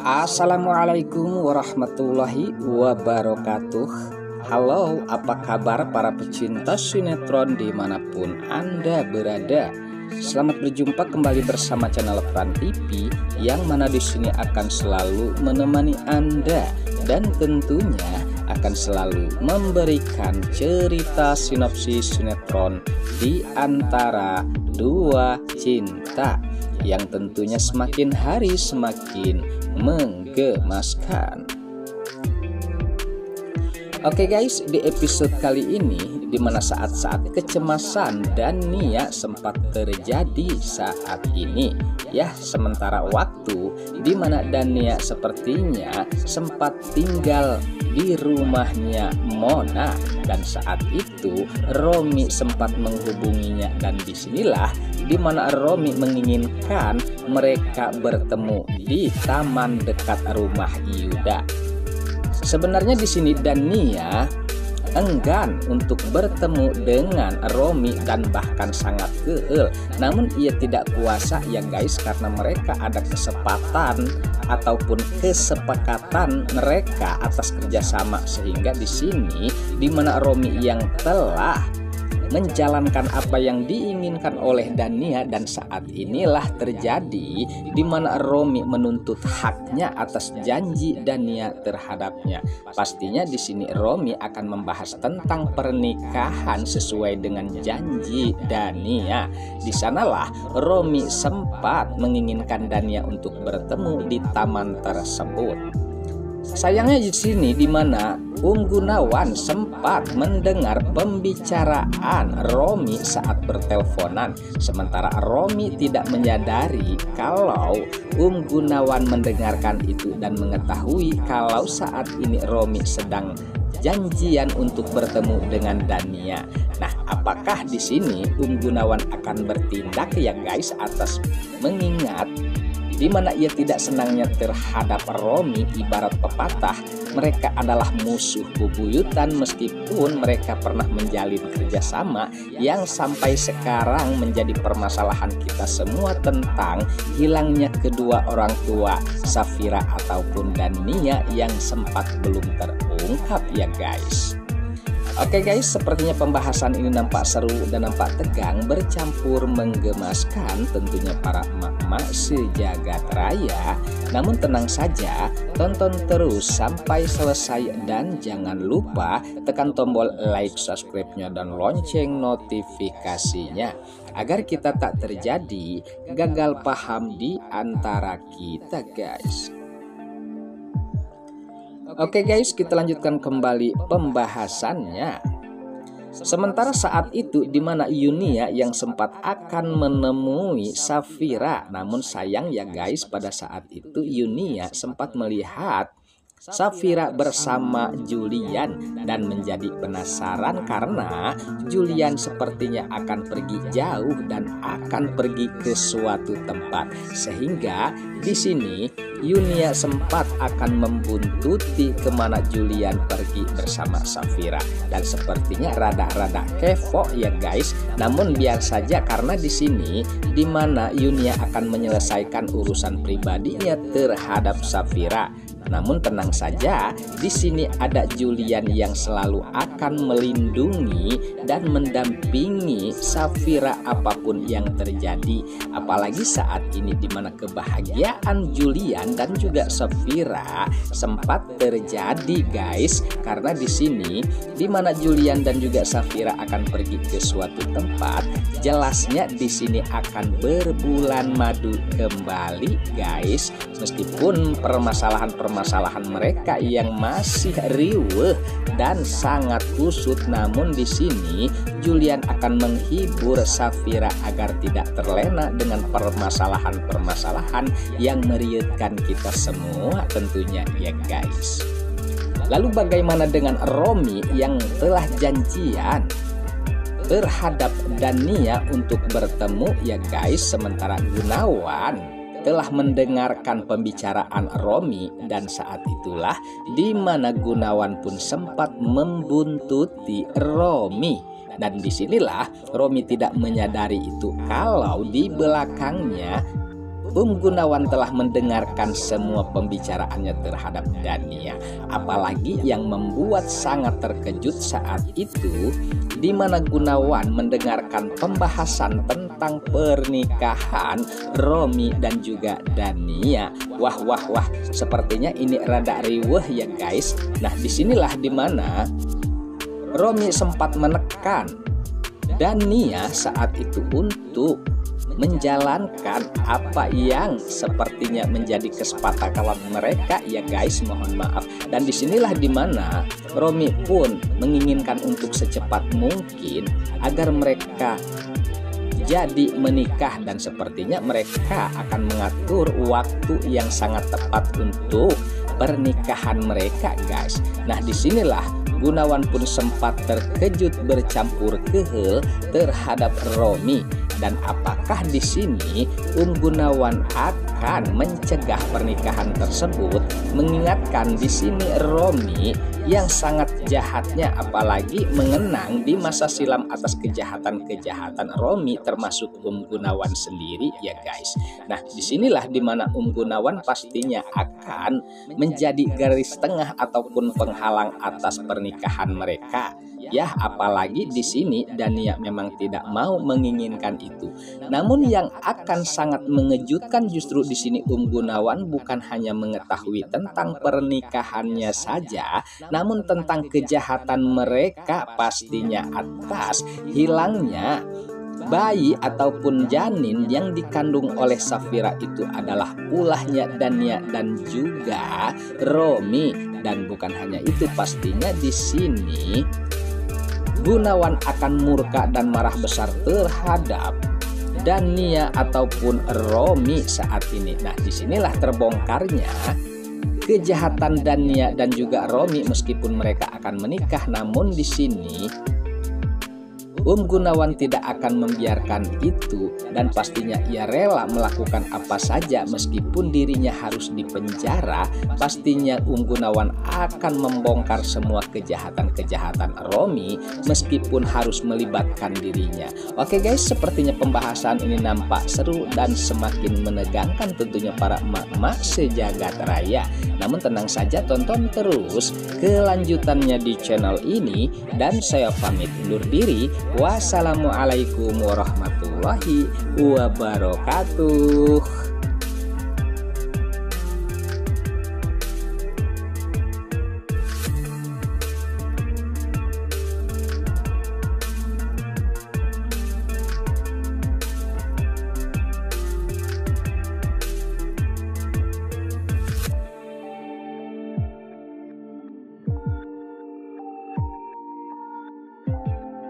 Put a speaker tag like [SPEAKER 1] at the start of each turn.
[SPEAKER 1] Assalamualaikum warahmatullahi wabarakatuh. Halo, apa kabar para pecinta sinetron dimanapun Anda berada? Selamat berjumpa kembali bersama channel Fran TV, yang mana di sini akan selalu menemani Anda dan tentunya akan selalu memberikan cerita sinopsis sinetron di antara dua cinta yang tentunya semakin hari semakin menggemaskan. Oke guys, di episode kali ini dimana saat-saat kecemasan Dania sempat terjadi saat ini ya, sementara waktu dimana Dania sepertinya sempat tinggal di rumahnya Mona, dan saat itu Romi sempat menghubunginya, dan disinilah dimana Romi menginginkan mereka bertemu di taman dekat rumah Yuda. Sebenarnya di sini Dania enggan untuk bertemu dengan Romi dan bahkan sangat kehel. Namun ia tidak kuasa ya guys, karena mereka ada kesempatan ataupun kesepakatan mereka atas kerjasama, sehingga di sini dimana Romi yang telah menjalankan apa yang diinginkan oleh Dania, dan saat inilah terjadi di mana Romi menuntut haknya atas janji Dania terhadapnya. Pastinya di sini Romi akan membahas tentang pernikahan sesuai dengan janji Dania. Di sanalah Romi sempat menginginkan Dania untuk bertemu di taman tersebut. Sayangnya di sini di mana Gunawan sempat mendengar pembicaraan Romi saat berteleponan, sementara Romi tidak menyadari kalau Gunawan mendengarkan itu dan mengetahui kalau saat ini Romi sedang janjian untuk bertemu dengan Dania. Nah, apakah di sini Gunawan akan bertindak ya guys, atas mengingat di mana ia tidak senangnya terhadap Romi? Ibarat pepatah, mereka adalah musuh bebuyutan meskipun mereka pernah menjalin kerjasama yang sampai sekarang menjadi permasalahan kita semua tentang hilangnya kedua orang tua Safira ataupun Dania yang sempat belum terungkap ya guys. Oke guys, sepertinya pembahasan ini nampak seru dan nampak tegang bercampur menggemaskan tentunya para emak-emak sejagat raya. Namun tenang saja, tonton terus sampai selesai dan jangan lupa tekan tombol like, subscribe-nya dan lonceng notifikasinya agar kita tak terjadi gagal paham di antara kita guys. Oke guys, kita lanjutkan kembali pembahasannya. Sementara saat itu di mana Yunia yang sempat akan menemui Safira, namun sayang ya guys, pada saat itu Yunia sempat melihat Safira bersama Julian dan menjadi penasaran karena Julian sepertinya akan pergi jauh dan akan pergi ke suatu tempat, sehingga di sini Yunia sempat akan membuntuti kemana Julian pergi bersama Safira, dan sepertinya rada-rada kepo ya guys. Namun biar saja, karena di sini dimana Yunia akan menyelesaikan urusan pribadinya terhadap Safira. Namun tenang saja, di sini ada Julian yang selalu akan melindungi dan mendampingi Safira apapun yang terjadi. Apalagi saat ini di mana kebahagiaan Julian dan juga Safira sempat terjadi guys, karena di sini di mana Julian dan juga Safira akan pergi ke suatu tempat, jelasnya di sini akan berbulan madu kembali guys. Meskipun permasalahan mereka yang masih riweuh dan sangat kusut, namun di sini Julian akan menghibur Safira agar tidak terlena dengan permasalahan yang meriutkan kita semua tentunya ya guys. Lalu bagaimana dengan Romi yang telah janjian terhadap Dania untuk bertemu ya guys, sementara Gunawan telah mendengarkan pembicaraan Romi, dan saat itulah di mana Gunawan pun sempat membuntuti Romi. Dan disinilah Romi tidak menyadari itu kalau di belakangnya Gunawan telah mendengarkan semua pembicaraannya terhadap Dania. Apalagi yang membuat sangat terkejut saat itu, di mana Gunawan mendengarkan pembahasan tentang pernikahan Romi dan juga Dania. Wah, sepertinya ini rada riweh ya guys. Nah, disinilah dimana Romi sempat menekan Dania saat itu untuk menjalankan apa yang sepertinya menjadi kesepakatan mereka ya guys, mohon maaf. Dan disinilah dimana Romi pun menginginkan untuk secepat mungkin agar mereka jadi menikah, dan sepertinya mereka akan mengatur waktu yang sangat tepat untuk pernikahan mereka guys. Nah, disinilah Gunawan pun sempat terkejut bercampur kehel terhadap Romi. Dan apakah di sini Gunawan akan mencegah pernikahan tersebut? Mengingatkan di sini Romi yang sangat jahatnya, apalagi mengenang di masa silam atas kejahatan-kejahatan Romi termasuk Gunawan sendiri ya guys. Nah, disinilah dimana Gunawan pastinya akan menjadi garis tengah ataupun penghalang atas pernikahan mereka. Ya, apalagi di sini Dania memang tidak mau menginginkan itu. Namun yang akan sangat mengejutkan justru di sini Gunawan bukan hanya mengetahui tentang pernikahannya saja, namun tentang kejahatan mereka pastinya atas hilangnya bayi ataupun janin yang dikandung oleh Safira itu adalah ulahnya Dania dan juga Romi. Dan bukan hanya itu, pastinya di sini Gunawan akan murka dan marah besar terhadap Dania ataupun Romi saat ini. Nah, disinilah terbongkarnya kejahatan Dania dan juga Romi. Meskipun mereka akan menikah, namun di sini Gunawan tidak akan membiarkan itu, dan pastinya ia rela melakukan apa saja meskipun dirinya harus dipenjara. Pastinya Gunawan akan membongkar semua kejahatan-kejahatan Romi meskipun harus melibatkan dirinya. Oke guys, sepertinya pembahasan ini nampak seru dan semakin menegangkan tentunya para emak-emak sejagat raya. Namun tenang saja, tonton terus kelanjutannya di channel ini, dan saya pamit undur diri. Wassalamualaikum warahmatullahi wabarakatuh.